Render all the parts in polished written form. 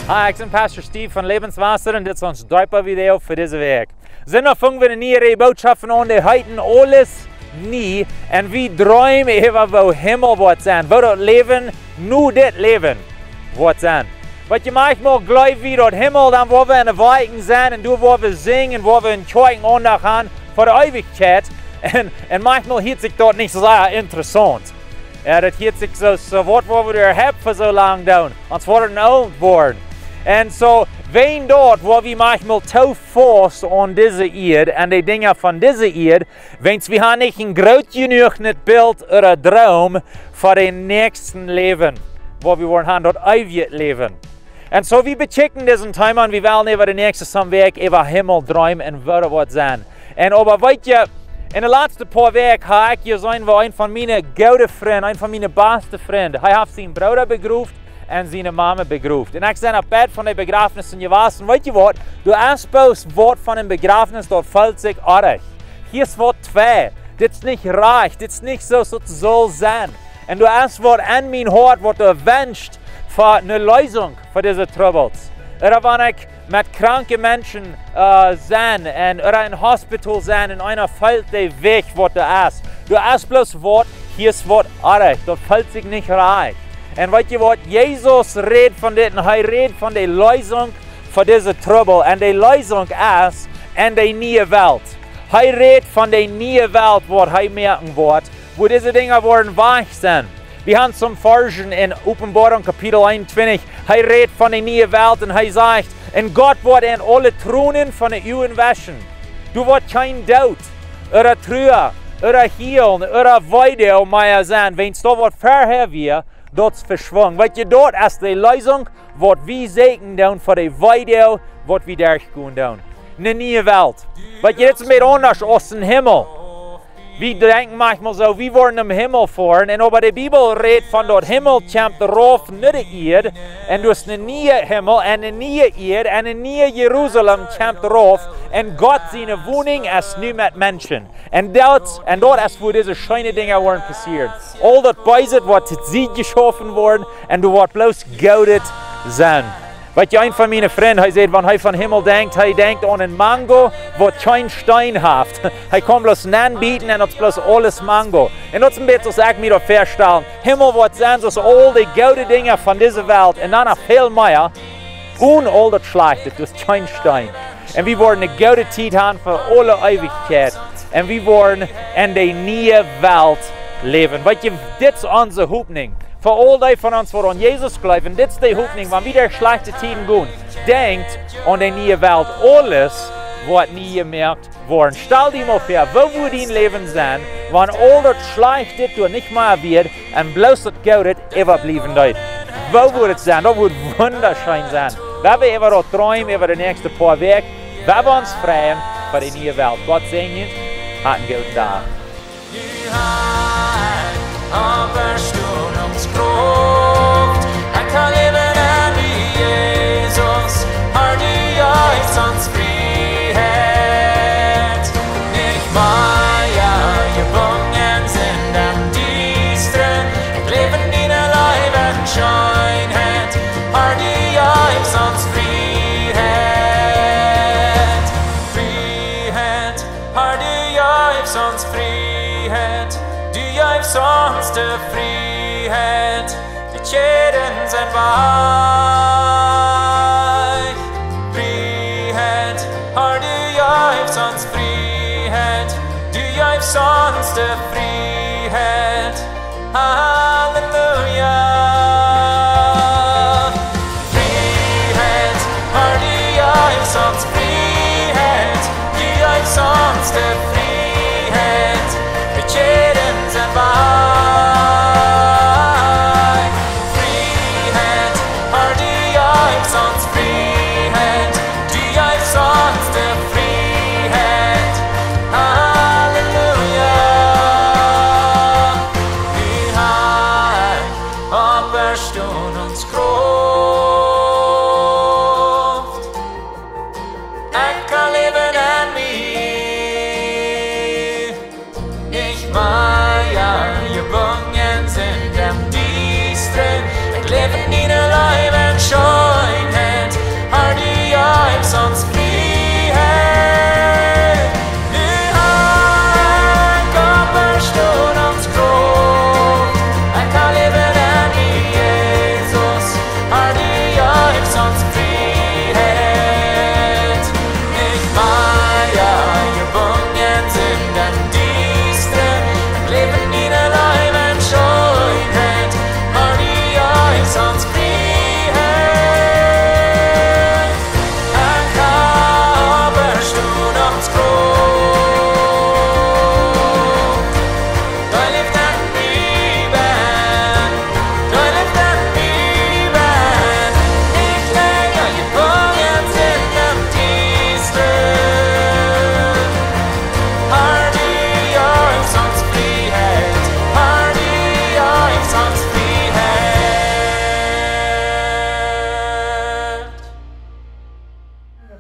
Hi, ik ben Pastor Steve van Lebenswasser en dit is ons Deepa-video voor deze week. Zondag vangen we een nieuwe boodschap aan die heiten alles nie en we dromen over wo hemel wordt zijn, wo dat leven, nu dit leven wordt zijn. Wat je manchmal gelooft wie dat hemel, dan waar we in de wijken zijn en door waar we zingen, waar we een tjoiken aandacht gaan voor de eeuwigheid. En manchmal hielt zich dat niet zo interessant. Ja, dat hielt zich zo wat we er hebben voor zo lang doen, ons worden oud worden. En zo, wen dort, waar we manchmal te vast aan deze eerd en de dingen van deze eerd, wens we hebben niet een groot genoeg beeld of een droom voor het nächste leven, waar we worden gaan dat eeuwig leven. En zo, we bechecken deze tijd aan, we willen over de nächste samweek over hemel dromen en waar wat zijn. En aber weet je, in de laatste paar weken heb ik je zijn waar een van mijn goede vrienden, een van mijn beste vrienden, hij heeft zijn broer begroefd en zijn mama begroefd. En ik ben op bed van de begrafenis en je was, en weet je wat, de aanspoos wordt van een begrafenis, dat valt zich erg. Hier is wat twee, dit is niet reich, dit is niet zo zoals het zal zijn. En de antwoord aan mijn hart wordt gewünscht voor een lösung voor deze troubles. Wanneer ik met kranke mensen zijn en in een hospital zijn en einer valt de weg wordt de as. De aanspoos wordt, hier is wat erg, dat valt zich niet reich. En weet je wat, Jezus redt van dit en hij redt van de lösung voor deze trouble. En de lösung is in de nieuwe wereld. Hij redt van de nieuwe wereld waar hij merken wordt, wo deze dingen worden weg zijn. We gaan zum Forschen in Openbaring kapitel 21. Hij redt van de nieuwe wereld en hij zegt, en God wordt in alle tronen van de eeuwen waschen. Du wordt geen dood, oder treuer, oder hielen, oder weide meer zijn. Wens dat wordt verheven, dat is verschwungen. Weet je, dat is de lösung, wat we zeker doen voor de weide, wat we daar gaan doen. Een nieuwe wereld. Weet je, dit is een beetje anders als de hemel. We denken manchmal zo, we worden im Himmel voeren. En over de Bibel redt van dat hemel komt eraf naar de eerd. En dus een nieuwe hemel en een nieuwe eerd en een nieuwe Jeruzalem komt eraf. En God zijn woning is nu met mensen. En dat is waar deze schöne dingen worden passiert. Al dat bijzit wordt tot ziet geschaffen worden en er wordt bloos goudet zijn. Weet je, een van mijn vrienden, hij zegt, wanneer hij van hemel denkt, hij denkt aan een mango, wat geen stein heeft. Hij kan bloos aanbieden en dat is bloos alles mango. En dat is een beetje zoals ik me dat voorstellen. Hemel wordt zijn zoals al die gouden dingen van deze wereld en dan nog veel meer. En al dat slechte, dus geen stein. En we worden een gouden tijd hebben voor alle eeuwigheid. En we worden in de nieuwe wereld leven. Weet je, dit is onze hoopning. Voor al die van ons die aan Jezus geloven, dit is de hoopning, wanneer we der slechte tijden gaan. Denkt aan de nieuwe wereld. Alles wordt niet gemerkt worden. Stel je maar voor, wo wordt die leven zijn, wanneer al dat slechte door niet meer weer en bloos dat goud overblijven doet. Wo wordt het zijn? Dat wordt wunderschön zijn. We hebben even dat dromen over de nächste paar weken. We hebben ons vrijen voor de nieuwe wereld. God zegen je. Had een goede dag. Kraft. Jag kan leva här i Jesus. Har du jag sans frihet? Nicht mehr gebunden sind am Distren. Jag lever in dina livens skönhet. Har du jag sans frihet? Frihet. Har du jag sans frihet? Du jag sans frihet. Tjäden zijn wij. Frihet, har du geeft ons frihet. Du geeft ons de frihet. Halleluja. Frihet, har du geeft ons frihet. Du geeft ons de frihet. Tjäden zijn wij. Leven in een leven schönheid.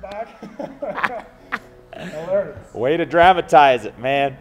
the back. Hilarious. Way to dramatize it, man.